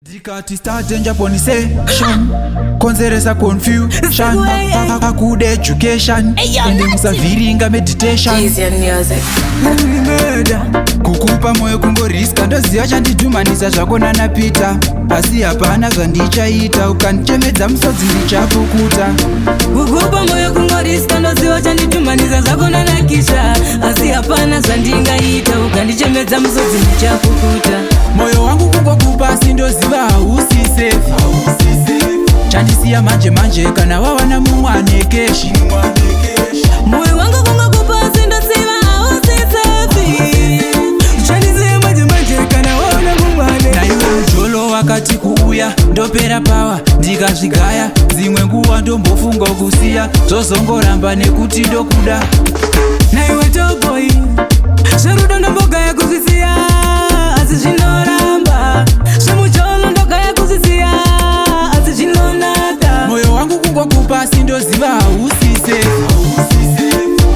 Dikati start danger session, konzeresa confusion, good education, ende musaviringa meditation. Kukupa moyo kungoriska ndoziva chandidhumanisa zvakona napita, asi hapana zvandichaita, ukanichemedza musodzi ndichapukuta. Kukupa moyo kungoriska ndoziva chandidhumanisa zvakona nakisha, asi hapana zvandingaita, ukanichemedza musodzi ndichapukuta. Moyo wangu kungokupa sindoziva hausi safe, chandisiya manje manje kana wawana mumwe ane keshi. Moyo wangu kungokupa sindoziva hausi safe, chandisiya manje manje kana wawana mumwe ane. Naiwe ujolo wakati kuuya ndopera pawa ndikazvigaya, dzimwe nguva ndombofunga kusiya, zvozongoramba nekuti ndokuda. Naiwe toboy zverudo ndombogaya kuzvisiya, asi zvinoramba zvemujolo ndogaya kuzvisiya, asi zvinonaka. Moyo wangu kungokupa sindoziva hausi safe,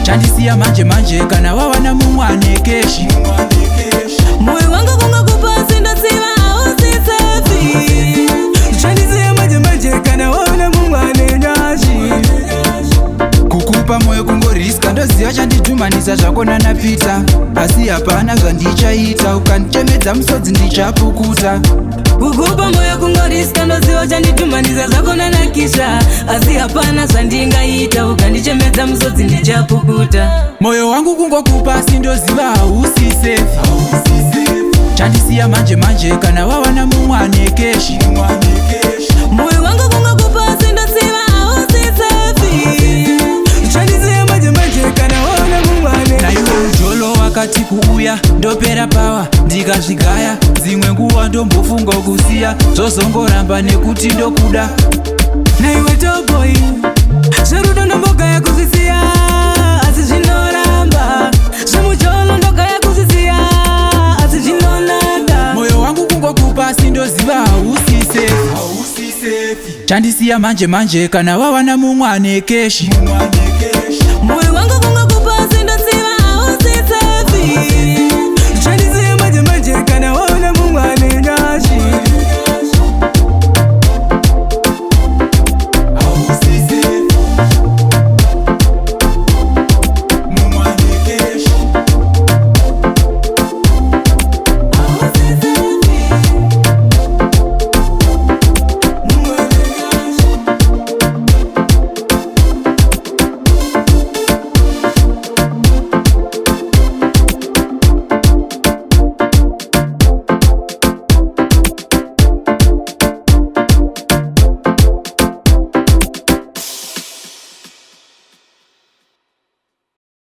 chandisiya manje manje kana wawana mumwe ane keshi. Moyo wangu kungokupa sindoziva hausi safe, chandisiya manje manje kana wawana mumwe ane nyashi. Kukupa moyo kungoriska ndoziva chandidhumanisa zvakona napita, asi hapana zvandichaita, ukanichemedza musodzi ndichapukuta. Kukupa moyo kungoriska ndoziva chandidhumanisa zvakona nakisha, asi hapana zvandingaita, ukanichemedza musodzi ndichapukuta. Moyo wangu kungokupa sindoziva hausi safe, chandisiya manje manje kana wawana mumwe ane keshi. Moyo wangu kungokupa sindoziva hausi safe, chandisiya manje manje kana wawana mumwe ane. Naiwe ujolo wakati kuuya ndopera pawa ndikazvigaya, dzimwe nguva ndombofunga kusiya, zvozongoramba nekuti ndokuda. Naiwe toboy zverudo ndombogaya kuzvisiya, asi zvinoramba zvemujolo ndogaya kuzvisiya, asi zvinonaka. Moyo wangu kungokupa sindoziva hausi safe, chandisiya manje manje kana wawana mumwe ane keshi.